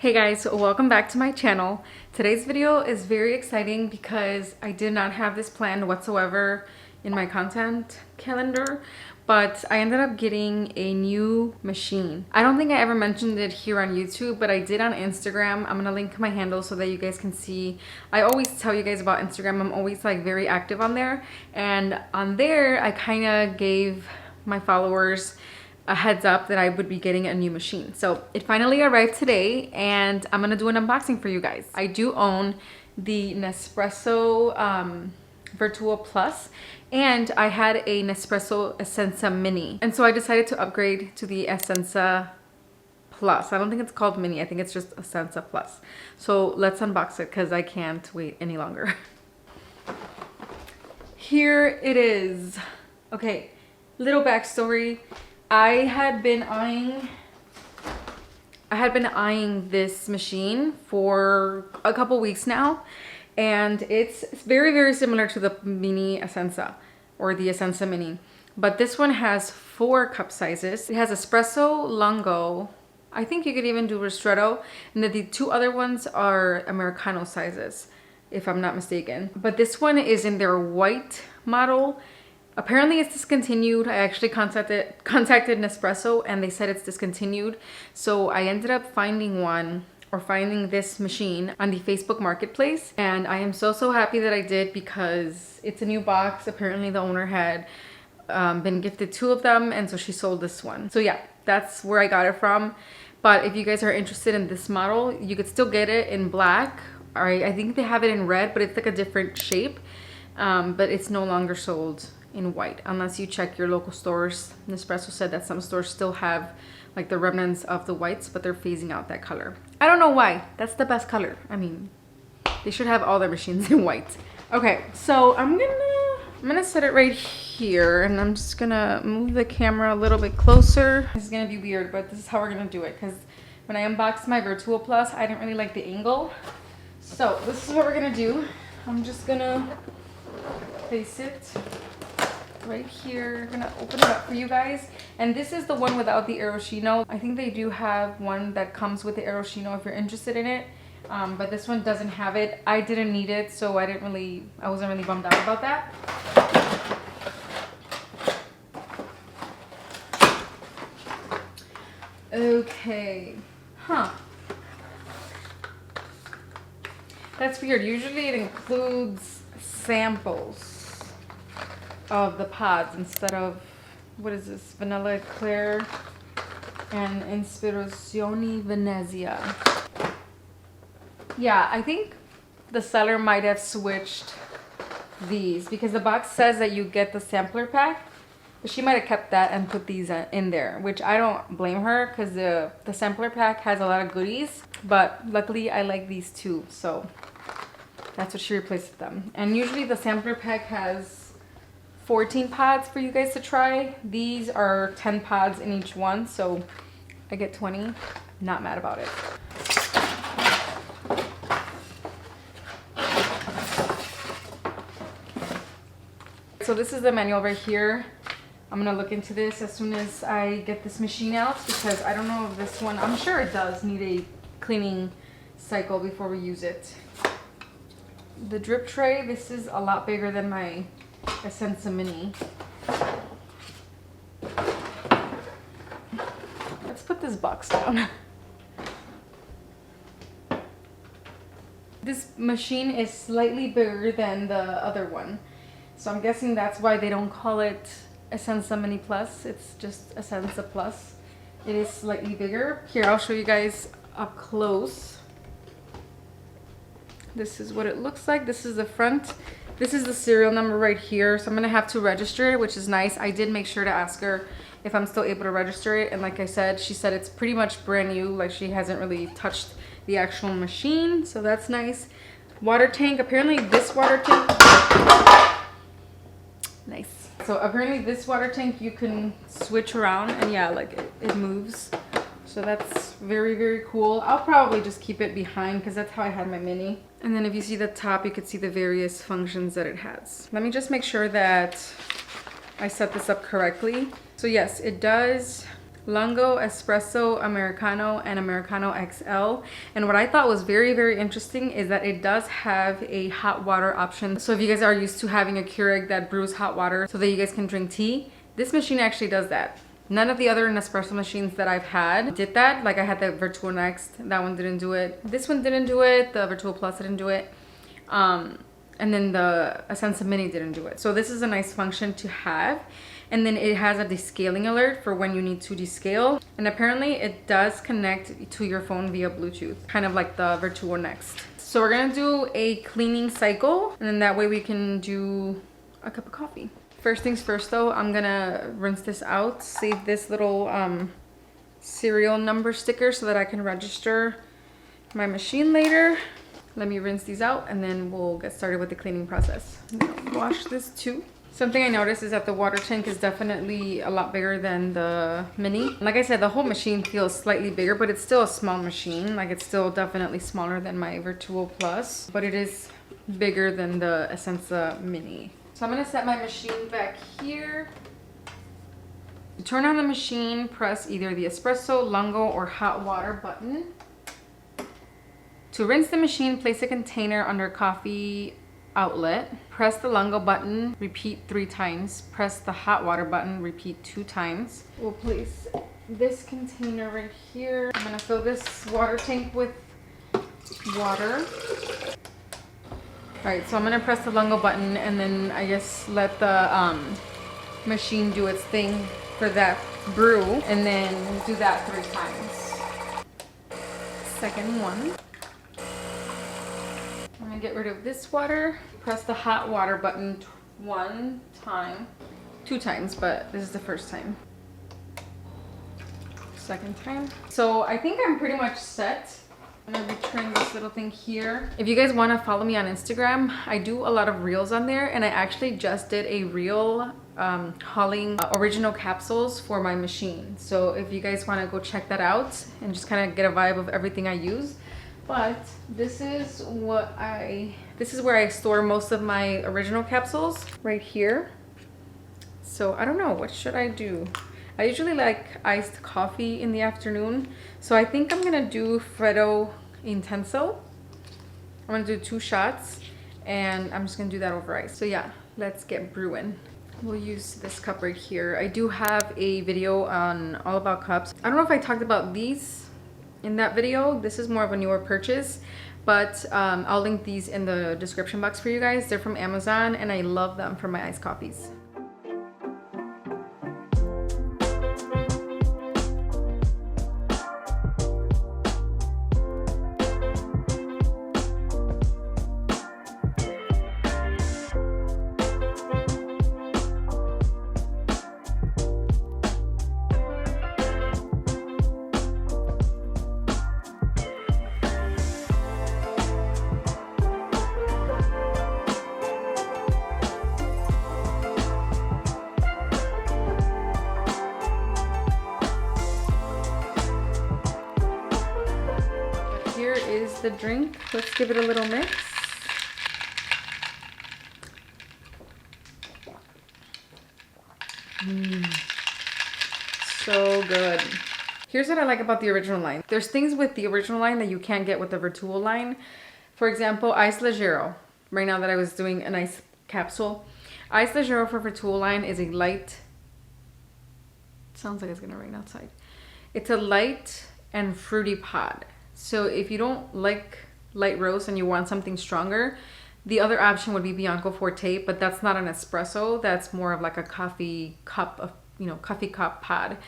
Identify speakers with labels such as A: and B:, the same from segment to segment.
A: Hey guys, welcome back to my channel. Today's video is very exciting because I did not have this planned whatsoever in my content calendar, but I ended up getting a new machine. I don't think I ever mentioned it here on YouTube, but I did on Instagram. I'm gonna link my handle so that you guys can see. I always tell you guys about Instagram. I'm always like very active on there, and on there I kind of gave my followers a heads up that I would be getting a new machine. So it finally arrived today and I'm gonna do an unboxing for you guys. I do own the Nespresso Virtual Plus, and I had a Nespresso Essenza Mini. And so I decided to upgrade to the Essenza Plus. I don't think it's called Mini, I think it's just Essenza Plus. So let's unbox it because I can't wait any longer. Here it is. Okay, little backstory. I had been eyeing this machine for a couple weeks now, and it's very, very similar to the Mini Essenza or the Essenza Mini. But this one has 4 cup sizes. It has espresso, lungo. I think you could even do ristretto. And then the 2 other ones are Americano sizes, if I'm not mistaken. But this one is in their white model. Apparently it's discontinued. I actually contacted Nespresso and they said it's discontinued. So I ended up finding this machine on the Facebook Marketplace. And I am so happy that I did because it's a new box. Apparently the owner had been gifted 2 of them, and so she sold this one. So yeah, that's where I got it from. But if you guys are interested in this model, you could still get it in black. I think they have it in red, but it's like a different shape. But it's no longer sold in white unless you check your local stores. Nespresso said that some stores still have like the remnants of the whites, but they're phasing out that color. I don't know why. That's the best color. I mean, they should have all their machines in white. Okay, so I'm gonna set it right here, and I'm just gonna move the camera a little bit closer. This is gonna be weird, but this is how we're gonna do it, because when I unboxed my Virtual Plus, I didn't really like the angle. So this is what we're gonna do. I'm just gonna place it right here. I'm gonna open it up for you guys, and this is the one without the Araschino. I think they do have one that comes with the Araschino if you're interested in it, but this one doesn't have it. I didn't need it, so I wasn't really bummed out about that. Okay, that's weird. Usually it includes samples of the pods instead of, what is this, vanilla eclair and Ispirazione Venezia. Yeah, I think the seller might have switched these because the box says that you get the sampler pack, but she might have kept that and put these in there, which I don't blame her because the sampler pack has a lot of goodies, but luckily I like these too, so that's what she replaced them. And usually the sampler pack has 14 pods for you guys to try. These are 10 pods in each one, so I get 20. Not mad about it. So this is the manual right here. I'm gonna look into this as soon as I get this machine out, because I don't know if this one, I'm sure it does need a cleaning cycle before we use it. The drip tray, this is a lot bigger than my Essenza Mini. Let's put this box down. This machine is slightly bigger than the other one, so I'm guessing that's why they don't call it Essenza Mini Plus. It's just Essenza Plus. It is slightly bigger. Here, I'll show you guys up close. This is what it looks like. This is the front. This is the serial number right here, so I'm gonna have to register it, which is nice. I did make sure to ask her if I'm still able to register it, and like I said, she said it's pretty much brand new, like she hasn't really touched the actual machine, so that's nice. Water tank, apparently this water tank, nice. So apparently this water tank you can switch around, and yeah, like it moves. So that's very, very cool. I'll probably just keep it behind because that's how I had my Mini. And then if you see the top, you could see the various functions that it has. Let me just make sure that I set this up correctly. So yes, it does Lungo, Espresso, Americano, and Americano XL. And what I thought was very, very interesting is that it does have a hot water option. So if you guys are used to having a Keurig that brews hot water so that you guys can drink tea, this machine actually does that. None of the other Nespresso machines that I've had did that. Like I had the Virtual Next, that one didn't do it. This one didn't do it, the Virtual Plus didn't do it. And then the Essenza Mini didn't do it. So this is a nice function to have. And then it has a descaling alert for when you need to descale. And apparently it does connect to your phone via Bluetooth, kind of like the Virtual Next. So we're gonna do a cleaning cycle, and then that way we can do a cup of coffee. First things first though, I'm gonna rinse this out, save this little serial number sticker so that I can register my machine later. Let me rinse these out and then we'll get started with the cleaning process. I'm gonna wash this too. Something I noticed is that the water tank is definitely a lot bigger than the Mini. Like I said, the whole machine feels slightly bigger, but it's still a small machine. Like it's still definitely smaller than my Virtual Plus, but it is bigger than the Essenza Mini. So I'm gonna set my machine back here. To turn on the machine, press either the espresso, lungo, or hot water button. To rinse the machine, place a container under coffee outlet. Press the lungo button, repeat 3 times. Press the hot water button, repeat 2 times. We'll place this container right here. I'm gonna fill this water tank with water. All right, so I'm gonna press the lungo button and then I guess let the machine do its thing for that brew, and then do that 3 times. Second one. I'm gonna get rid of this water. Press the hot water button 1 time, 2 times, but this is the first time. Second time. So I think I'm pretty much set. I'm gonna return this little thing here. If you guys want to follow me on Instagram, I do a lot of reels on there, and I actually just did a reel hauling original capsules for my machine. So if you guys want to go check that out and just kind of get a vibe of everything I use. But this is where I store most of my original capsules, right here. So I don't know, what should I do? I usually like iced coffee in the afternoon, so I think I'm gonna do Freddo Intenso. I'm gonna do 2 shots, and I'm just gonna do that over ice. So yeah, let's get brewing. We'll use this cup right here. I do have a video on all about cups. I don't know if I talked about these in that video. This is more of a newer purchase, but I'll link these in the description box for you guys. They're from Amazon, and I love them for my iced coffees. Here is the drink. Let's give it a little mix. So good. Here's what I like about the original line. There's things with the original line that you can't get with the Virtual line. For example, Ice Leggero. Right now that I was doing an ice capsule. Ice Leggero for Virtual line is a light... Sounds like it's gonna rain outside. It's a light and fruity pod. So if you don't like light roast and you want something stronger, the other option would be Bianco Forte, but that's not an espresso. That's more of like a coffee cup of, coffee cup pod.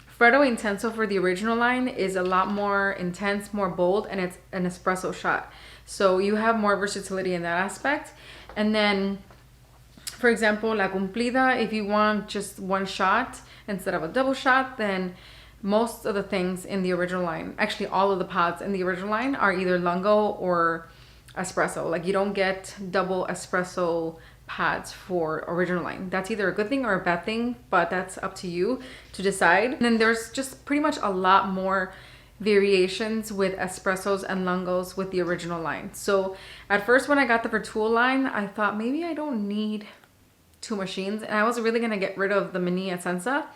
A: Freddo Intenso for the original line is a lot more intense, more bold, and it's an espresso shot. So you have more versatility in that aspect. And then, for example, La Cumplida, if you want just 1 shot instead of a double shot, then most of the things in the original line, actually all of the pods in the original line, are either lungo or espresso. Like you don't get double espresso pads for original line. That's either a good thing or a bad thing, but that's up to you to decide. And then there's just pretty much a lot more variations with espressos and lungos with the original line. So at first when I got the Virtual line, I thought maybe I don't need 2 machines, and I was really gonna get rid of the Mini Essenza.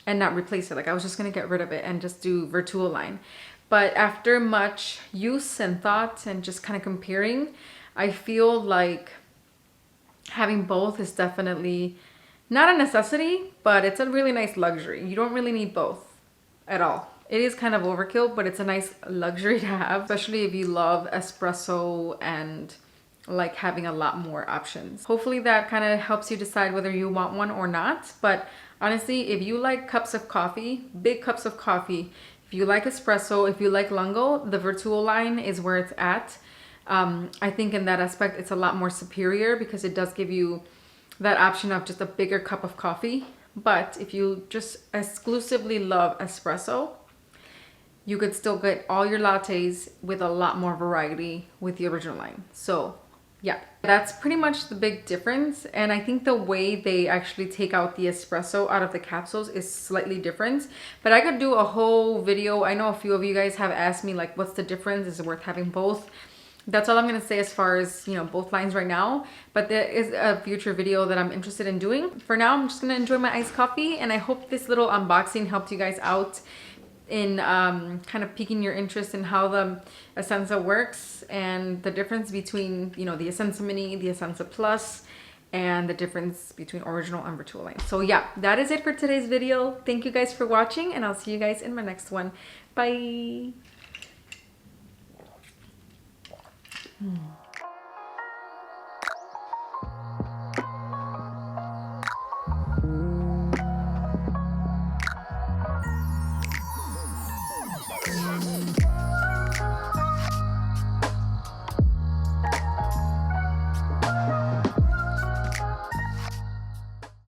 A: and not replace it. Like I was just gonna get rid of it and just do Virtual line. But after much use and thought and just kind of comparing, I feel like having both is definitely not a necessity, but it's a really nice luxury. You don't really need both at all. It is kind of overkill, but it's a nice luxury to have, especially if you love espresso and like having a lot more options. Hopefully that kind of helps you decide whether you want one or not. But honestly, if you like cups of coffee, big cups of coffee, if you like espresso, if you like lungo, the Virtual line is where it's at. I think in that aspect, it's a lot more superior because it does give you that option of just a bigger cup of coffee. But if you just exclusively love espresso, you could still get all your lattes with a lot more variety with the original line. So yeah, that's pretty much the big difference. And I think the way they actually take out the espresso out of the capsules is slightly different. But I could do a whole video. I know a few of you guys have asked me like, what's the difference? Is it worth having both? That's all I'm going to say as far as, you know, both lines right now. But there is a future video that I'm interested in doing. For now, I'm just going to enjoy my iced coffee. And I hope this little unboxing helped you guys out in kind of piquing your interest in how the Essenza works and the difference between, you know, the Essenza Mini, the Essenza Plus, and the difference between original and Virtual line. So yeah, that is it for today's video. Thank you guys for watching, and I'll see you guys in my next one. Bye.